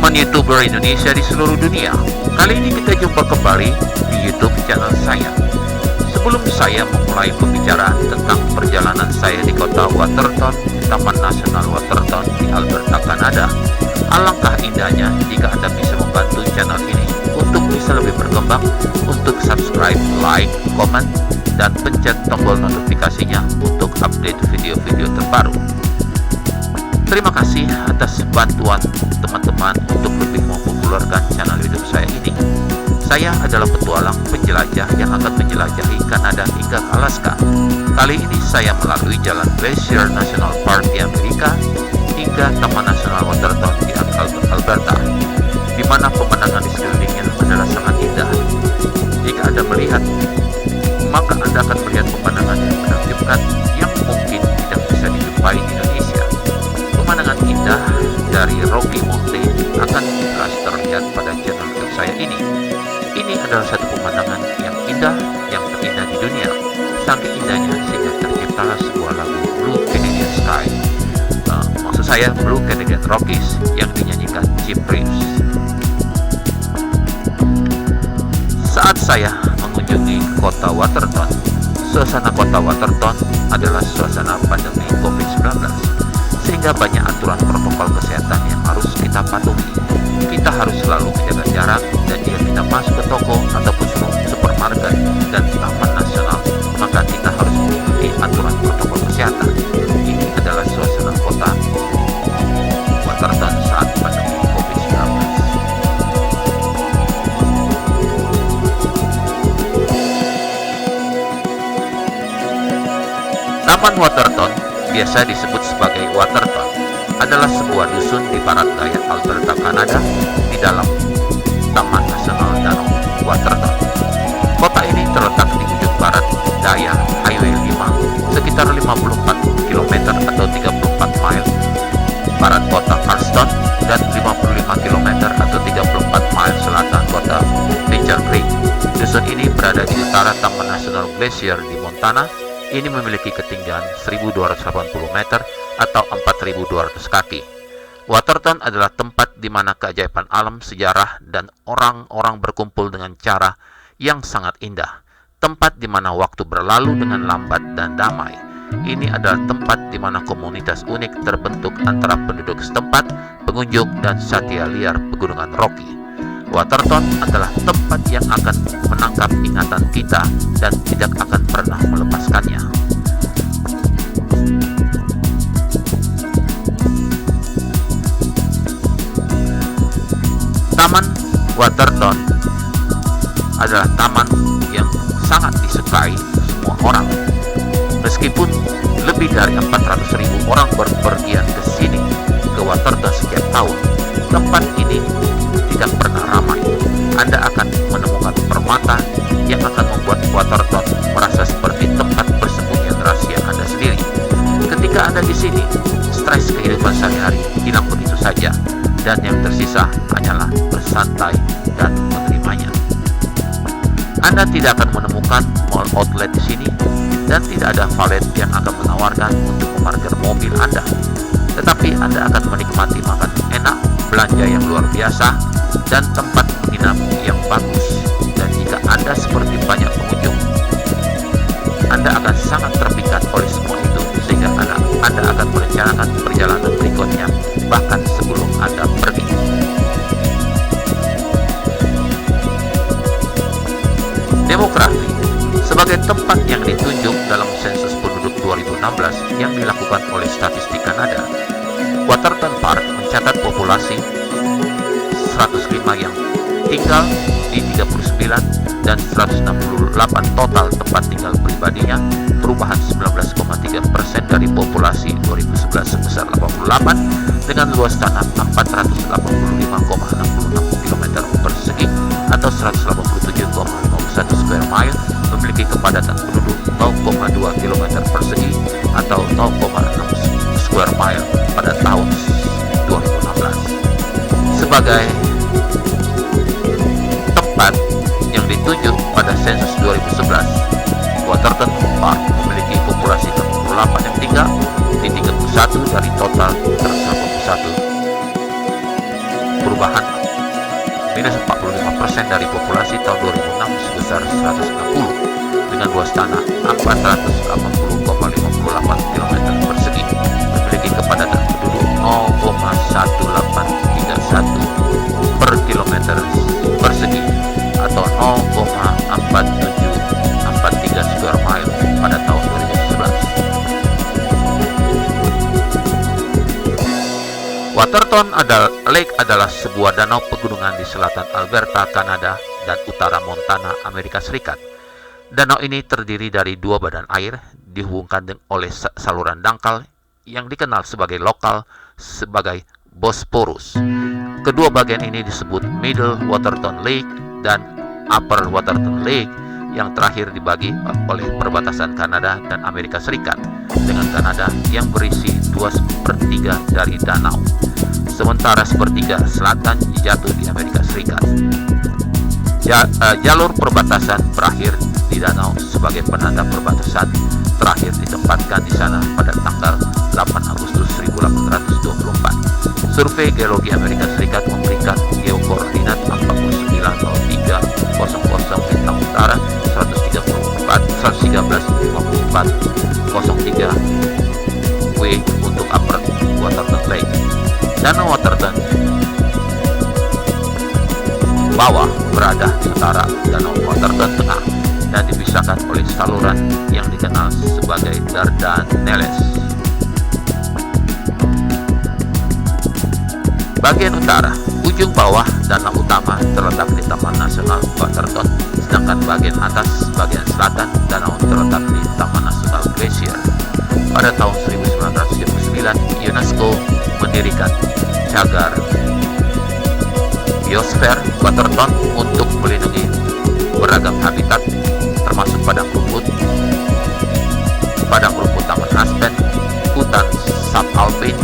teman-teman YouTuber Indonesia di seluruh dunia. Kali ini kita jumpa kembali di YouTube channel saya. Sebelum saya memulai pembicaraan tentang perjalanan saya di kota Waterton, Taman Nasional Waterton di Alberta, Kanada, alangkah indahnya jika Anda bisa membantu channel ini untuk bisa lebih berkembang, untuk subscribe, like, komen, dan pencet tombol notifikasinya untuk update video-video terbaru. Terima kasih atas bantuan teman-teman untuk lebih mempopulerkan channel YouTube saya ini. Saya adalah petualang penjelajah yang akan menjelajahi Kanada hingga Alaska. Kali ini saya melalui jalan Glacier National Park di Amerika hingga Taman Nasional Waterton di Alberta, di mana pemandangan di sekelilingnya adalah sangat indah. Jika Anda melihat, maka Anda akan melihat pemandangan yang menakjubkan yang mungkin tidak bisa dijumpai di Indonesia. Pemandangan indah dari Rocky Mountain akan jelas terlihat pada channel YouTube saya ini. Ini adalah satu pemandangan yang indah, yang terindah di dunia. Saking indahnya sehingga terciptalah sebuah lagu Blue Canadian Sky. Maksud saya Blue Canadian Rockies yang dinyanyikan Jim Reeves. Saat saya mengunjungi kota Waterton, suasana kota Waterton adalah suasana pandemi COVID-19, sehingga banyak aturan protokol kesehatan yang harus kita patuhi. Kita harus selalu menjaga jarak, dan jika kita masuk ke toko ataupun supermarket dan taman nasional, maka kita harus mengikuti aturan protokol kesehatan. Ini adalah suasana kota Waterton saat pandemi COVID-19. Taman Waterton, biasa disebut sebagai Waterton, adalah sebuah dusun di barat daya Alberta, Kanada, di dalam Taman Nasional Danau Waterton. Kota ini terletak di ujung barat daya Highway 5, sekitar 54 km atau 34 mil barat kota Carlston, dan 55 km atau 34 mil selatan kota Pincher Creek. Dusun ini berada di utara Taman Nasional Glacier di Montana. Ini memiliki ketinggian 1280 meter atau 4.200 kaki. Waterton adalah tempat di mana keajaiban alam, sejarah, dan orang-orang berkumpul dengan cara yang sangat indah. Tempat di mana waktu berlalu dengan lambat dan damai. Ini adalah tempat di mana komunitas unik terbentuk antara penduduk setempat, pengunjung, dan satya liar pegunungan Rocky. Waterton adalah tempat yang akan menangkap ingatan kita dan tidak akan pernah melepaskannya. Taman Waterton adalah taman yang sangat disukai semua orang. Meskipun lebih dari 400.000 orang berpergian ke sini, ke Waterton setiap tahun, tempat ini tidak pernah ramai. Anda akan menemukan permata yang akan membuat Waterton merasa seperti tempat persembunyian rahasia Anda sendiri. Ketika Anda di sini, stres kehidupan sehari-hari hilang begitu saja, dan yang tersisa hanyalah bersantai dan menerimanya. Anda tidak akan menemukan mall outlet di sini, dan tidak ada valet yang akan menawarkan untuk memarkir mobil Anda. Tetapi Anda akan menikmati makan enak, belanja yang luar biasa, dan tempat menginap yang bagus. Dan jika Anda seperti banyak pengunjung, Anda akan sangat terpikat oleh semua itu, sehingga Anda akan merencanakan perjalanan berikutnya bahkan sebelum Anda pergi. Demografi. Sebagai tempat yang ditunjuk dalam sensus penduduk 2016 yang dilakukan oleh Statistik Kanada, Waterton Park mencatat populasi 105 yang tinggal di 39 dan 168 total tempat tinggal pribadinya, perubahan 19,3% dari populasi 2011 sebesar 88, dengan luas tanah 485,66 km persegi atau 187,51 square mile, memiliki kepadatan penduduk 0,2 km persegi atau 0,6 square mile pada tahun 2016. Sebagai tempat yang ditunjuk pada sensus 2011, Waterton Park memiliki populasi 68 yang tinggal di 31 dari total 181 perubahan. Minus 45% dari populasi tahun 2006 sebesar 160 dengan luas tanah 480,58 km persegi, memiliki kepadatan penduduk 0,1831 per kilometer persegi atau 0,4743 square mile pada tahun 2011. Waterton Lake adalah sebuah danau pegunungan di selatan Alberta, Kanada, dan utara Montana, Amerika Serikat. Danau ini terdiri dari dua badan air, dihubungkan oleh saluran dangkal yang dikenal sebagai lokal sebagai Bosporus. Kedua bagian ini disebut Middle Waterton Lake dan Upper Waterton Lake, yang terakhir dibagi oleh perbatasan Kanada dan Amerika Serikat, dengan Kanada yang berisi 2/3 dari danau, sementara sepertiga selatan jatuh di Amerika Serikat. Jalur perbatasan berakhir di danau sebagai penanda perbatasan terakhir ditempatkan di sana pada tanggal 8 Agustus 1824. Survei Geologi Amerika Serikat memberikan geokoordinat 490300 bintang utara 113,5403 W untuk Upper Waterton Lake. Danau Waterton bawah berada di utara Danau Waterton Tengah dan dipisahkan oleh saluran yang dikenal sebagai Dardanelles. Bagian utara, ujung bawah danau utama terletak di Taman Nasional Waterton, sedangkan bagian atas, bagian selatan danau terletak di Taman Nasional Glacier. Pada tahun 1979, UNESCO mendirikan cagar biosfer Waterton untuk melindungi beragam habitat termasuk padang rumput taman aspen, hutan subalpin,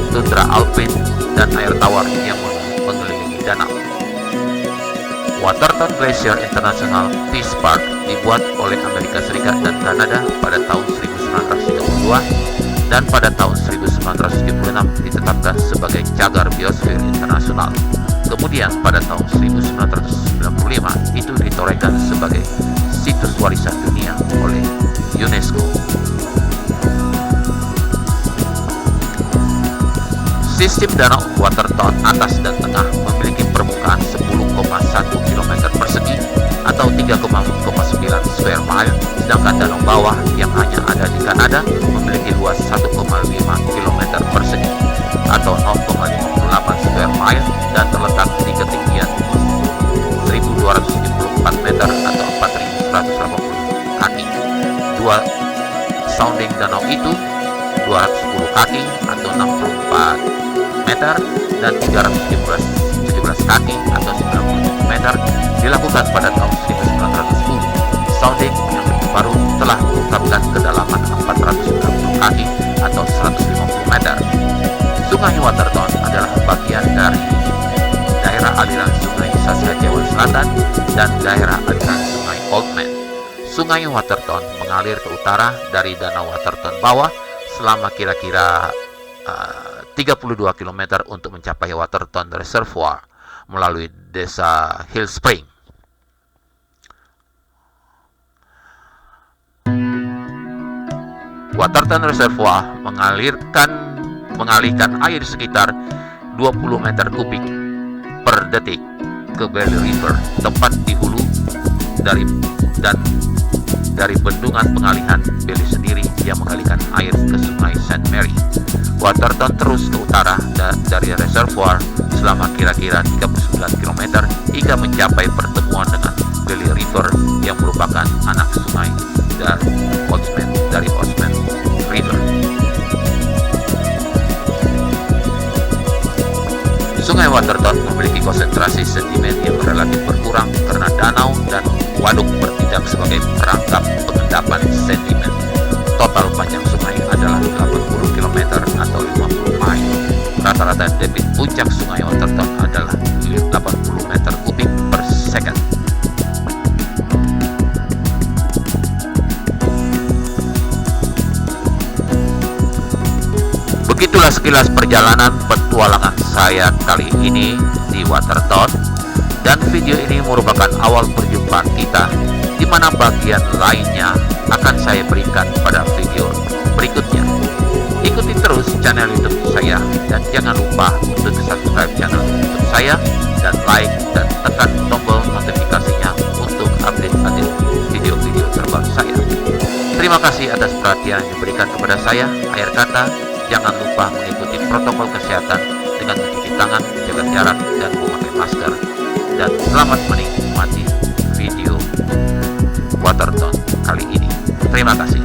tundra alpin, dan air tawar yang mengelilingi danau. Waterton Glacier International Peace Park dibuat oleh Amerika Serikat dan Kanada pada tahun 1932 dan pada tahun 1976 ditetapkan sebagai cagar biosfer internasional. Kemudian pada tahun 1995 itu ditorehkan sebagai situs warisan dunia oleh UNESCO. Sistem danau Waterton atas dan tengah memiliki permukaan 10,1 km persegi atau 3,9 square mile, sedangkan danau bawah yang hanya ada di Kanada memiliki luas 1,5 km persegi atau 0,58 square mile dan terletak di ketinggian 1.274 meter atau 4.180 kaki. Dua sounding danau itu 210 kaki atau 64 meter dan 317 kaki atau 97 meter dilakukan pada tahun 1910. Sounding yang lebih baru telah mengungkapkan kedalaman 490 kaki atau 150 meter. Sungai Waterton adalah bagian dari daerah aliran Sungai Saskatchewan Selatan dan daerah aliran Sungai Oldman. Sungai Waterton mengalir ke utara dari Danau Waterton bawah selama kira-kira 32 km untuk mencapai Waterton Reservoir melalui desa Hill Spring. Waterton Reservoir mengalihkan air sekitar 20 meter kubik per detik ke Belly River, tepat di hulu dari bendungan pengalihan Belly sendiri yang mengalihkan air ke Sungai St. Mary. Waterton terus ke utara dari reservoir selama kira-kira 39 km hingga mencapai pertemuan dengan Belly River yang merupakan anak sungai dari Osman River. Sungai Waterton memiliki konsentrasi sedimen yang relatif berkurang karena danau dan waduk bertindak sebagai perangkap pengendapan sedimen. Total panjang sungai adalah 80 km atau 50 mile. Rata-rata debit puncak Sungai Waterton adalah 80 meter kubik per second. Begitulah sekilas perjalanan petualangan saya kali ini di Waterton, dan video ini merupakan awal perjumpaan kita, di mana bagian lainnya akan saya berikan pada video berikutnya. Ikuti terus channel YouTube saya dan jangan lupa untuk subscribe channel YouTube saya dan like dan tekan tombol notifikasinya untuk update-update video-video terbaru saya. Terima kasih atas perhatian yang diberikan kepada saya. Akhir kata, jangan lupa mengikuti protokol kesehatan dengan mencuci tangan, menjaga jarak, dan memakai masker. Dan selamat menikmati video Waterton kali ini. Terima kasih.